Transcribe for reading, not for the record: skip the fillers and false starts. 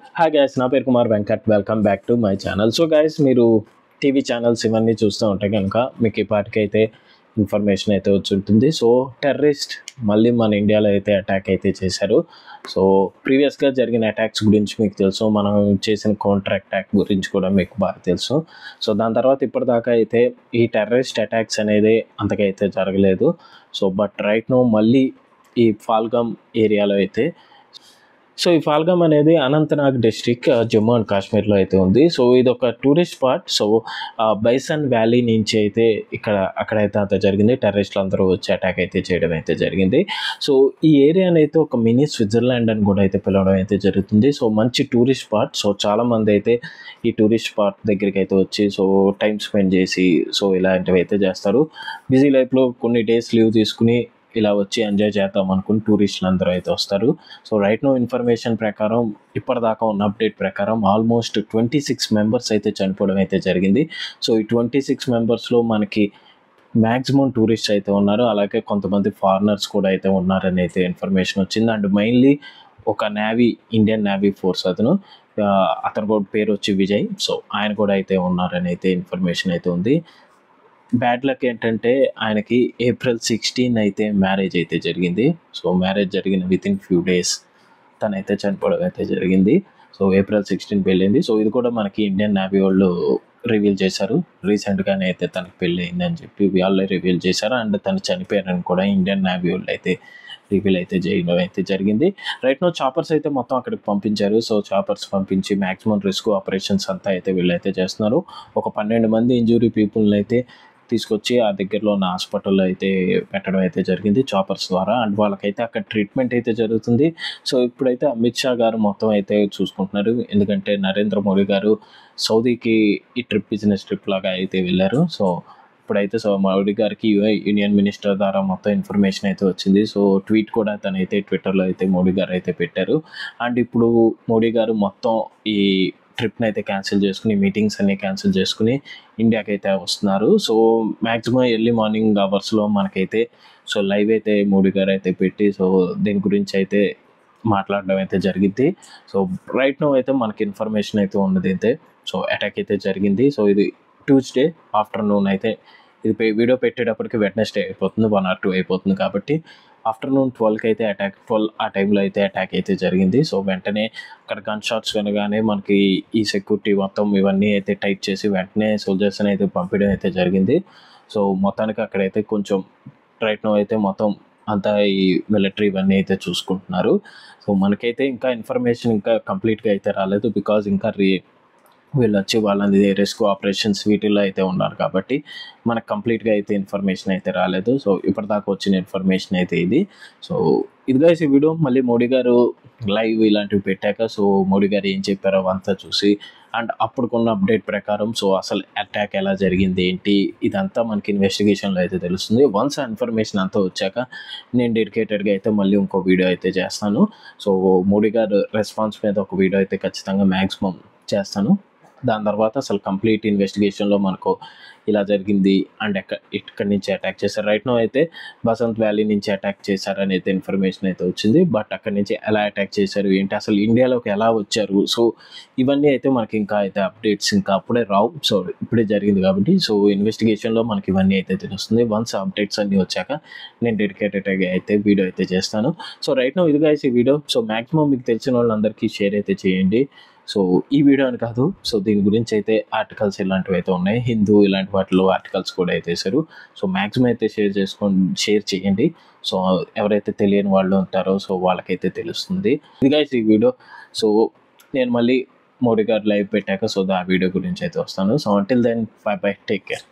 Hi guys, నా పేరు Kumar Venkat. Welcome back to my channel. So guys, మీరు టీవీ ఛానల్స్ ఇవన్నీ చూస్తూ ఉంటే కనుక మీకు ఇప్పటికైతే ఇన్ఫర్మేషన్ అయితే వచ్చి ఉంటుంది. సో టెర్రరిస్ట్ మళ్ళీ మన ఇండియాలో అయితే అటాక్ అయితే చేశారు. సో ప్రీవియస్గా జరిగిన అటాక్స్ గురించి మీకు తెలుసు, మనం చేసిన కౌంటర్ అటాక్ గురించి కూడా మీకు బాగా తెలుసు. సో దాని తర్వాత ఇప్పటిదాకా అయితే ఈ టెర్రరిస్ట్ అటాక్స్ అనేది అంతగా అయితే జరగలేదు. సో బట్ రైట్ నో మళ్ళీ ఈ ఫాల్గామ్ ఏరియాలో అయితే, సో ఈ ఫాల్గామ్ అనేది అనంతనాగ్ డిస్ట్రిక్ట్ జమ్మూ అండ్ కాశ్మీర్లో అయితే ఉంది. సో ఇది ఒక tourist spot. So bison valley నుంచి అయితే అక్కడైతే అంత జరిగింది. టెర్రరిస్టులు అందరూ వచ్చి అటాక్ అయితే చేయడం అయితే జరిగింది. సో ఈ ఏరియాని అయితే ఒక మినీ స్విట్జర్లాండ్ అని కూడా అయితే పిలవడం అయితే జరుగుతుంది. సో మంచి టూరిస్ట్ స్పాట్. సో చాలామంది అయితే ఈ టూరిస్ట్ స్పాట్ దగ్గరికి అయితే వచ్చి సో టైం స్పెండ్ చేసి సో ఇలాంటివి అయితే చేస్తారు. బిజీ లైఫ్లో కొన్ని డేస్ లీవ్ తీసుకుని ఇలా వచ్చి ఎంజాయ్ చేద్దాం అనుకుని టూరిస్టులు అందరూ అయితే వస్తారు. సో రైట్ నో ఇన్ఫర్మేషన్ ప్రకారం, ఇప్పటిదాకా ఉన్న అప్డేట్ ప్రకారం ఆల్మోస్ట్ 26 మెంబర్స్ అయితే చనిపోవడం అయితే జరిగింది. సో ఈ 26 మెంబర్స్లో మనకి మ్యాక్సిమం టూరిస్ట్ అయితే ఉన్నారు, అలాగే కొంతమంది ఫారినర్స్ కూడా అయితే ఉన్నారని అయితే ఇన్ఫర్మేషన్ వచ్చింది. అండ్ మెయిన్లీ ఒక ఇండియన్ నేవీ ఫోర్స్ అతను కూడా పేరు వచ్చి విజయ్. సో ఆయన కూడా అయితే ఉన్నారని అయితే ఇన్ఫర్మేషన్ అయితే ఉంది. బ్యాడ్ లక్ ఏంటంటే ఆయనకి April 16 అయితే మ్యారేజ్ అయితే జరిగింది. సో మ్యారేజ్ జరిగిన వితిన్ ఫ్యూ డేస్ తనైతే చనిపోవడం అయితే జరిగింది. So April 16 పెళ్ళింది. సో ఇది కూడా మనకి ఇండియన్ నేవీ వాళ్ళు రివీల్ చేశారు. రీసెంట్గానే అయితే తనకి పెళ్ళి అయిందని చెప్పి వాళ్ళే రివీల్ చేశారు. అండ్ తను చనిపోయారని కూడా ఇండియన్ నేవీ వాళ్ళు అయితే రివీల్ అయితే చేయడం అయితే జరిగింది. రైట్ నో చాపర్స్ అయితే మొత్తం అక్కడికి పంపించారు. సో చాపర్స్ పంపించి మ్యాక్సిమం రెస్క్యూ ఆపరేషన్స్ అంతా అయితే వీళ్ళైతే చేస్తున్నారు. ఒక 12 మంది ఇంజూరీ పీపుల్ని అయితే తీసుకొచ్చి ఆ దగ్గరలో ఉన్న హాస్పిటల్లో అయితే పెట్టడం అయితే జరిగింది చాపర్స్ ద్వారా. అండ్ వాళ్ళకైతే అక్కడ ట్రీట్మెంట్ అయితే జరుగుతుంది. సో ఇప్పుడైతే అమిత్ షా గారు మొత్తం అయితే చూసుకుంటున్నారు. ఎందుకంటే నరేంద్ర మోడీ గారు సౌదీకి ఈ బిజినెస్ ట్రిప్ లాగా అయితే వెళ్ళారు. సో ఇప్పుడైతే మోడీ గారికి యూనియన్ మినిస్టర్ ద్వారా మొత్తం ఇన్ఫర్మేషన్ అయితే వచ్చింది. సో ట్వీట్ కూడా తనైతే ట్విట్టర్లో అయితే మోడీ గారు అయితే పెట్టారు. అండ్ ఇప్పుడు మోడీ గారు మొత్తం ఈ ట్రిప్ని అయితే క్యాన్సిల్ చేసుకుని, మీటింగ్స్ అన్నీ క్యాన్సిల్ చేసుకుని ఇండియాకి అయితే వస్తున్నారు. సో మ్యాక్సిమం ఎర్లీ మార్నింగ్ అవర్స్లో మనకైతే సో లైవ్ అయితే మోడీ గారు అయితే పెట్టి సో దీని గురించి అయితే మాట్లాడడం అయితే జరిగింది. సో రైట్ నో అయితే మనకి ఇన్ఫర్మేషన్ అయితే ఉన్నది అయితే సో అటాక్ అయితే జరిగింది. సో ఇది ట్యూస్డే ఆఫ్టర్నూన్ అయితే, ఇది వీడియో పెట్టేటప్పటికి వెడ్నెస్డే అయిపోతుంది, 1 or 2 అయిపోతుంది. కాబట్టి ఆఫ్టర్నూన్ 12కి అయితే 12 ఆ టైంలో అయితే అటాక్ అయితే జరిగింది. సో వెంటనే అక్కడ గన్ షాట్స్ వినగానే మనకి ఈ సెక్యూరిటీ మొత్తం ఇవన్నీ అయితే టైట్ చేసి వెంటనే సోల్జర్స్ని అయితే పంపించడం అయితే జరిగింది. సో మొత్తానికి అక్కడైతే కొంచెం రైట్ నో అయితే మొత్తం అంతా ఈ మిలిటరీ ఇవన్నీ అయితే చూసుకుంటున్నారు. సో మనకైతే ఇంకా ఇన్ఫర్మేషన్ ఇంకా కంప్లీట్గా అయితే రాలేదు. బికాజ్ ఇంకా వీళ్ళు వచ్చి వాళ్ళది రెస్క్యూ ఆపరేషన్స్ వీటిల్లో అయితే ఉన్నారు కాబట్టి మనకు కంప్లీట్గా అయితే ఇన్ఫర్మేషన్ అయితే రాలేదు. సో ఇప్పటిదాకా వచ్చిన ఇన్ఫర్మేషన్ అయితే ఇది. సో ఇదిగా ఈ వీడియో మళ్ళీ మోడీ గారు లైవ్ ఇలాంటివి పెట్టాక సో మోడీ గారు ఏం చెప్పారో అంతా చూసి, అండ్ అప్పుడుకున్న అప్డేట్ ప్రకారం సో అసలు అటాక్ ఎలా జరిగింది ఏంటి ఇదంతా మనకి ఇన్వెస్టిగేషన్లో అయితే తెలుస్తుంది. వన్స్ ఆ ఇన్ఫర్మేషన్ అంతా వచ్చాక నేను డెడికేటెడ్గా అయితే మళ్ళీ ఇంకో వీడియో అయితే చేస్తాను. సో మోడీ గారు రెస్పాన్స్ మీద ఒక వీడియో అయితే ఖచ్చితంగా మ్యాక్సిమం చేస్తాను. దాని తర్వాత అసలు కంప్లీట్ ఇన్వెస్టిగేషన్లో మనకు ఇలా జరిగింది అండ్ ఇక్కడి నుంచి అటాక్ చేశారు. రైట్ నో అయితే బసంత్ వ్యాలీ నుంచి అటాక్ చేశారని అయితే ఇన్ఫర్మేషన్ అయితే వచ్చింది. బట్ అక్కడి నుంచి ఎలా అటాక్ చేశారు ఏంటి, అసలు ఇండియాలోకి ఎలా వచ్చారు, సో ఇవన్నీ అయితే మనకి ఇంకా అయితే అప్డేట్స్ ఇంకా అప్పుడే రావు. సో ఇప్పుడే జరిగింది కాబట్టి సో ఇన్వెస్టిగేషన్లో మనకి ఇవన్నీ అయితే తెలుస్తుంది. వన్స్ అప్డేట్స్ అన్నీ వచ్చాక నేను డెడికేటెడ్గా అయితే వీడియో అయితే చేస్తాను. సో రైట్ నో ఇదిగా ఈ వీడియో. సో మ్యాక్సిమం మీకు తెలిసిన వాళ్ళందరికీ షేర్ అయితే చేయండి. సో ఈ వీడియో అని కాదు, సో దీని గురించి అయితే ఆర్టికల్స్ ఇలాంటివి అయితే ఉన్నాయి, హిందూ ఇలాంటి వాటిలో ఆర్టికల్స్ కూడా అయితే వేశారు. సో మ్యాక్సిమం అయితే షేర్ చేయండి. సో ఎవరైతే తెలియని వాళ్ళు ఉంటారో సో వాళ్ళకైతే తెలుస్తుంది. ఇదిగా ఈ వీడియో. సో నేను మళ్ళీ మోడీ గారు లైవ్ పెట్టాక సో ఆ వీడియో గురించి అయితే వస్తాను. So until then bye bye, take care.